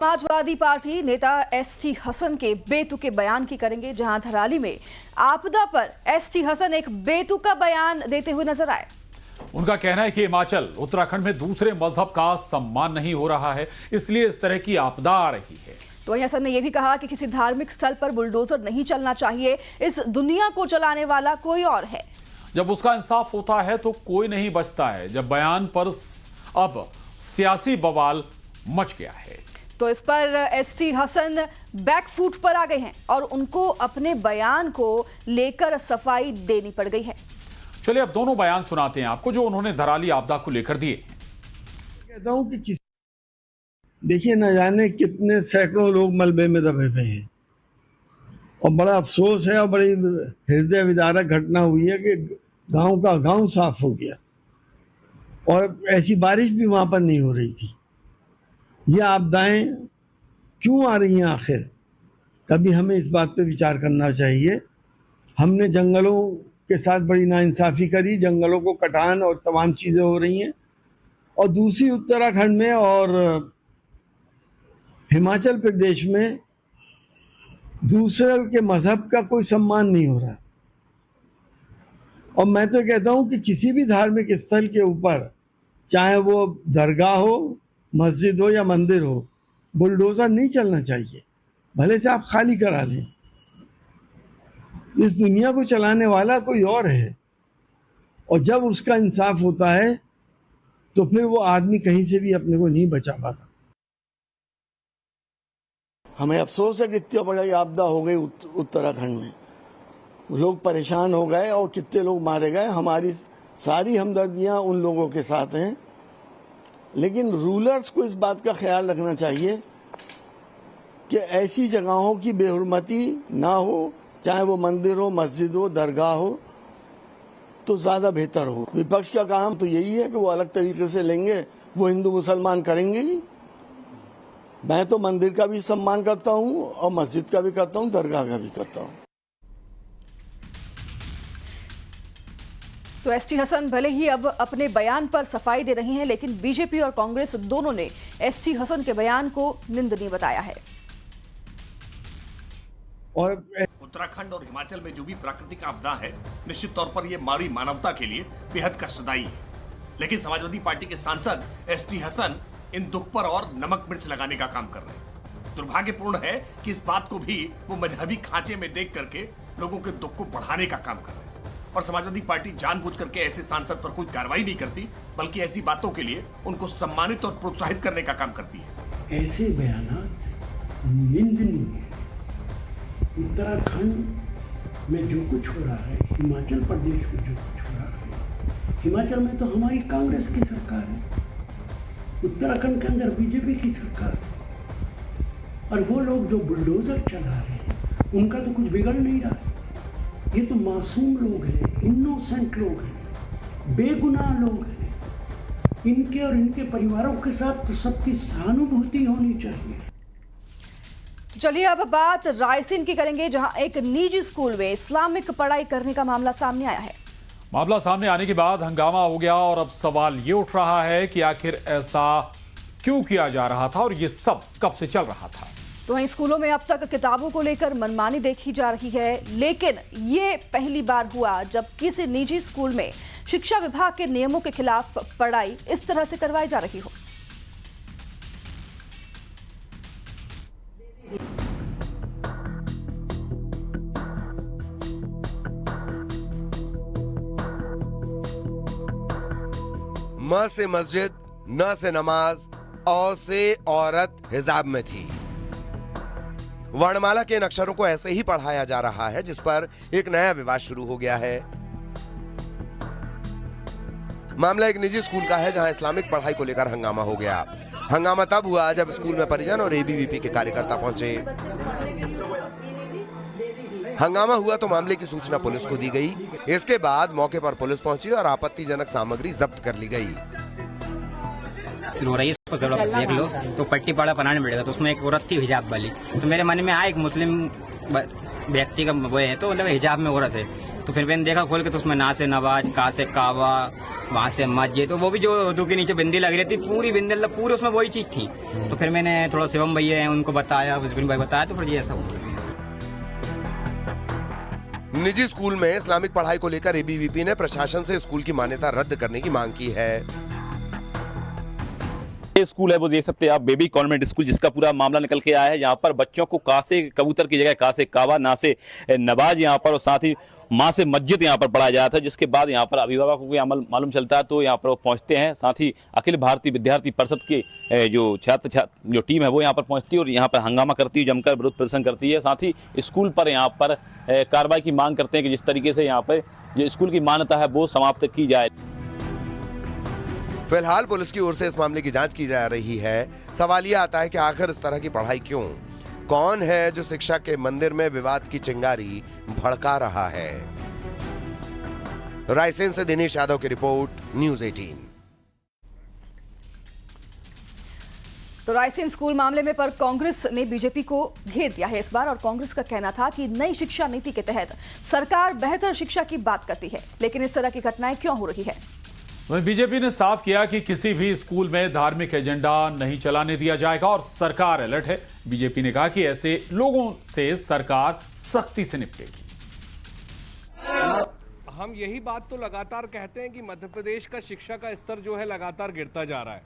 Samajwadi party नेता ST Hasan के बेतुके बयान की करेंगे, जहां धराली में आपदा पर एसटी हसन एक बेतुका बयान देते हुए नजर आए। उनका कहना है कि हिमाचल उत्तराखंड में दूसरे मजहब का सम्मान नहीं हो रहा है, इसलिए इस तरह की आपदा आ रही है। तो वहीं हसन ने यह भी कहा कि किसी धार्मिक स्थल पर बुलडोजर नहीं चलना चाहिए, इस दुनिया को चलाने वाला कोई और है। जब उसका इंसाफ होता है तो कोई नहीं बचता है। जब बयान पर अब सियासी बवाल मच गया है तो इस पर एसटी हसन बैकफुट पर आ गए हैं और उनको अपने बयान को लेकर सफाई देनी पड़ गई है। चलिए अब दोनों बयान सुनाते हैं आपको जो उन्होंने धराली आपदा को लेकर दिए। कहता हूं कि देखिए, न जाने कितने सैकड़ों लोग मलबे में दबे हुए हैं और बड़ा अफसोस है और बड़ी हृदय विदारक घटना हुई है कि गांव का गांव साफ हो गया और ऐसी बारिश भी वहां पर नहीं हो रही थी। ये आपदाएं क्यों आ रही हैं आखिर? कभी हमें इस बात पे विचार करना चाहिए। हमने जंगलों के साथ बड़ी नाइंसाफ़ी करी, जंगलों को कटान और तमाम चीज़ें हो रही हैं। और दूसरी उत्तराखंड में और हिमाचल प्रदेश में दूसरे के मजहब का कोई सम्मान नहीं हो रहा। और मैं तो कहता हूँ कि किसी भी धार्मिक स्थल के ऊपर, चाहे वो दरगाह हो, मस्जिद हो या मंदिर हो, बुलडोजर नहीं चलना चाहिए। भले से आप खाली करा लें, इस दुनिया को चलाने वाला कोई और है। और जब उसका इंसाफ होता है तो फिर वो आदमी कहीं से भी अपने को नहीं बचा पाता। हमें अफसोस है कि इतनी बड़ी आपदा हो गई उत्तराखंड में, लोग परेशान हो गए और कितने लोग मारे गए। हमारी सारी हमदर्दियां उन लोगों के साथ हैं, लेकिन रूलर्स को इस बात का ख्याल रखना चाहिए कि ऐसी जगहों की बेहुरमती ना हो, चाहे वो मंदिर हो, मस्जिद हो, दरगाह हो, तो ज्यादा बेहतर हो। विपक्ष का काम तो यही है कि वो अलग तरीके से लेंगे, वो हिंदू मुसलमान करेंगे ही। मैं तो मंदिर का भी सम्मान करता हूँ और मस्जिद का भी करता हूँ, दरगाह का भी करता हूँ। तो एसटी हसन भले ही अब अपने बयान पर सफाई दे रही हैं, लेकिन बीजेपी और कांग्रेस दोनों ने एसटी हसन के बयान को निंदनीय बताया है। और उत्तराखंड और हिमाचल में जो भी प्राकृतिक आपदा है, निश्चित तौर पर यह मानवीय मानवता के लिए बेहद कष्टदायी है। लेकिन समाजवादी पार्टी के सांसद एसटी हसन इन दुख पर और नमक मिर्च लगाने का काम कर रहे हैं। दुर्भाग्यपूर्ण है कि इस बात को भी वो मजहबी खांचे में देख करके लोगों के दुख को बढ़ाने का काम कर रहे हैं। और समाजवादी पार्टी जानबूझ करके ऐसे सांसद पर कोई कार्रवाई नहीं करती, बल्कि ऐसी बातों के लिए उनको सम्मानित और प्रोत्साहित करने का काम करती है। ऐसे बयानात निंदनीय है। उत्तराखंड में जो कुछ हो रहा है, हिमाचल प्रदेश में जो कुछ हो रहा है, हिमाचल में तो हमारी कांग्रेस की सरकार है, उत्तराखंड के अंदर बीजेपी की सरकार है। और वो लोग जो बुलडोजर चला रहे हैं, उनका तो कुछ बिगड़ नहीं रहा है। ये तो मासूम लोग हैं, इनोसेंट लोग हैं, बेगुनाह लोग हैं। इनके और इनके परिवारों के साथ तो सबकी सहानुभूति होनी चाहिए। चलिए अब बात रायसेन की करेंगे, जहां एक निजी स्कूल में इस्लामिक पढ़ाई करने का मामला सामने आया है। मामला सामने आने के बाद हंगामा हो गया और अब सवाल ये उठ रहा है कि आखिर ऐसा क्यों किया जा रहा था और ये सब कब से चल रहा था। तो वहीं स्कूलों में अब तक किताबों को लेकर मनमानी देखी जा रही है, लेकिन ये पहली बार हुआ जब किसी निजी स्कूल में शिक्षा विभाग के नियमों के खिलाफ पढ़ाई इस तरह से करवाई जा रही हो। म से मस्जिद, न से नमाज, औ से औरत हिजाब में थी। वर्णमाला के इन अक्षरों को ऐसे ही पढ़ाया जा रहा है, जिस पर एक नया विवाद शुरू हो गया है। मामला एक निजी स्कूल का है, जहां इस्लामिक पढ़ाई को लेकर हंगामा हो गया। हंगामा तब हुआ जब स्कूल में परिजन और एबीवीपी के कार्यकर्ता पहुंचे। हंगामा हुआ तो मामले की सूचना पुलिस को दी गई। इसके बाद मौके पर पुलिस पहुंची और आपत्तिजनक सामग्री जब्त कर ली गई। हो रही है, उसको देख लो तो पट्टी पाड़ा बनाने मिलेगा, तो उसमें एक औरत थी हिजाब वाली। तो मेरे मन में आया एक मुस्लिम व्यक्ति का वो है, तो मतलब हिजाब में औरत है, तो फिर मैंने देखा खोल के, तो उसमें ना से नवाज, का से कावा, वहाँ से मस्जिद, तो वो भी जो उर्दू के नीचे बिंदी लग रही थी, पूरी बिंदी मतलब पूरी उसमें वही चीज थी। तो फिर मैंने थोड़ा शिवम भैया हैं उनको बताया, विपिन भाई बताया, तो फिर ये सब। निजी स्कूल में इस्लामिक पढ़ाई को लेकर एबीवीपी ने प्रशासन से स्कूल की मान्यता रद्द करने की मांग की है। ये स्कूल है, वो देख सकते हैं आप, बेबी कॉन्वेंट स्कूल, जिसका पूरा मामला निकल के आया है। यहाँ पर बच्चों को का से कबूतर की जगह का से कावा, ना से नवाज यहाँ पर, और साथ ही माँ से मस्जिद यहाँ पर पढ़ाया जाता है। जिसके बाद यहाँ पर अभिभावकों को अमल मालूम चलता है तो यहाँ पर वो पहुँचते हैं। साथ ही अखिल भारतीय विद्यार्थी परिषद की जो छात्र जो टीम है वो यहाँ पर पहुँचती है और यहाँ पर हंगामा करती है, जमकर विरोध प्रदर्शन करती है। साथ ही स्कूल पर यहाँ पर कार्रवाई की मांग करते हैं कि जिस तरीके से यहाँ पर जो स्कूल की मान्यता है वो समाप्त की जाए। फिलहाल पुलिस की ओर से इस मामले की जांच की जा रही है। सवाल यह आता है कि आखिर इस तरह की पढ़ाई क्यों? कौन है जो शिक्षा के मंदिर में विवाद की चिंगारी भड़का रहा है? रायसेन से दिनेश यादव की रिपोर्ट, न्यूज़ 18। तो रायसेन स्कूल मामले में पर कांग्रेस ने बीजेपी को घेर दिया है इस बार, और कांग्रेस का कहना था कि नई शिक्षा नीति के तहत सरकार बेहतर शिक्षा की बात करती है, लेकिन इस तरह की घटनाएं क्यों हो रही है? वहीं बीजेपी ने साफ किया कि किसी भी स्कूल में धार्मिक एजेंडा नहीं चलाने दिया जाएगा और सरकार अलर्ट है। बीजेपी ने कहा कि ऐसे लोगों से सरकार सख्ती से निपटेगी। हम यही बात तो लगातार कहते हैं कि मध्य प्रदेश का शिक्षा का स्तर जो है लगातार गिरता जा रहा है।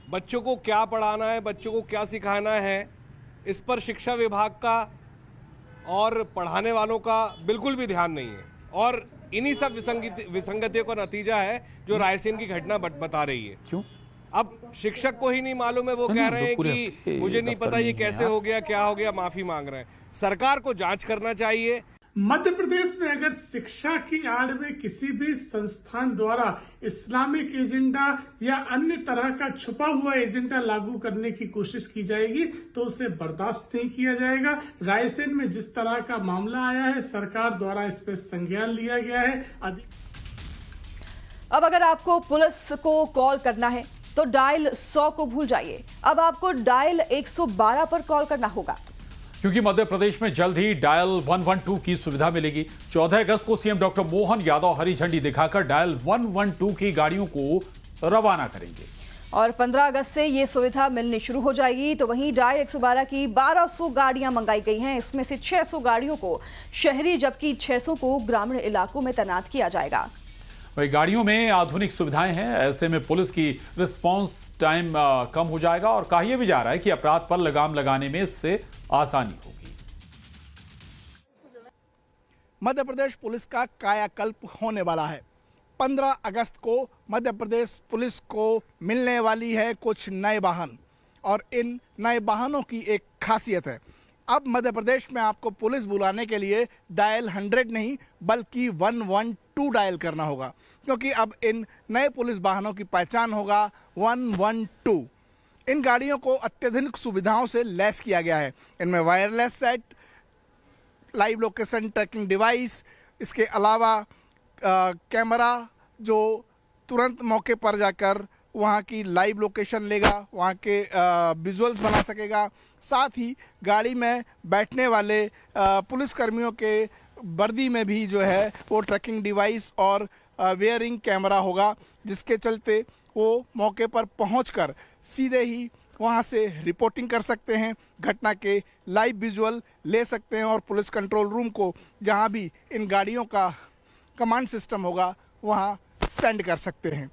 बच्चों को क्या पढ़ाना है, बच्चों को क्या सिखाना है, इस पर शिक्षा विभाग का और पढ़ाने वालों का बिल्कुल भी ध्यान नहीं है। और इन्हीं सब विसंगतियों का नतीजा है जो रायसेन की घटना बता रही है। क्यों? अब शिक्षक को ही नहीं मालूम है, वो कह रहे हैं कि मुझे नहीं पता ये कैसे हो गया, क्या हो गया, माफी मांग रहे हैं। सरकार को जांच करना चाहिए। मध्य प्रदेश में अगर शिक्षा की आड़ में किसी भी संस्थान द्वारा इस्लामिक एजेंडा या अन्य तरह का छुपा हुआ एजेंडा लागू करने की कोशिश की जाएगी तो उसे बर्दाश्त नहीं किया जाएगा। रायसेन में जिस तरह का मामला आया है, सरकार द्वारा इस पर संज्ञान लिया गया है। अब अगर आपको पुलिस को कॉल करना है तो डायल 100 को भूल जाइए, अब आपको डायल 112 पर कॉल करना होगा, क्योंकि मध्य प्रदेश में जल्द ही डायल 112 की सुविधा मिलेगी। 14 अगस्त को सीएम डॉक्टर मोहन यादव हरी झंडी दिखाकर डायल 112 की गाड़ियों को रवाना करेंगे और 15 अगस्त से ये सुविधा मिलनी शुरू हो जाएगी। तो वहीं डायल 112 की 1200 गाड़ियां मंगाई गई हैं, इसमें से 600 गाड़ियों को शहरी जबकि 600 को ग्रामीण इलाकों में तैनात किया जाएगा। वही गाड़ियों में आधुनिक सुविधाएं हैं, ऐसे में पुलिस की रिस्पांस टाइम कम हो जाएगा और कहा यह भी जा रहा है कि अपराध पर लगाम लगाने में इससे आसानी होगी। मध्य प्रदेश पुलिस का कायाकल्प होने वाला है। 15 अगस्त को मध्य प्रदेश पुलिस को मिलने वाली है कुछ नए वाहन, और इन नए वाहनों की एक खासियत है। अब मध्य प्रदेश में आपको पुलिस बुलाने के लिए डायल 100 नहीं बल्कि 112 डायल करना होगा, क्योंकि अब इन नए पुलिस वाहनों की पहचान होगा 112। इन गाड़ियों को अत्याधुनिक सुविधाओं से लैस किया गया है। इनमें wireless set, live location tracking device, इसके अलावा कैमरा जो तुरंत मौके पर जाकर वहाँ की लाइव लोकेशन लेगा, वहाँ के विजुअल्स बना सकेगा। साथ ही गाड़ी में बैठने वाले पुलिसकर्मियों के वर्दी में भी जो है वो ट्रैकिंग डिवाइस और वेयरिंग कैमरा होगा, जिसके चलते वो मौके पर पहुंचकर सीधे ही वहां से रिपोर्टिंग कर सकते हैं, घटना के लाइव विजुअल ले सकते हैं और पुलिस कंट्रोल रूम को जहां भी इन गाड़ियों का कमांड सिस्टम होगा वहां सेंड कर सकते हैं।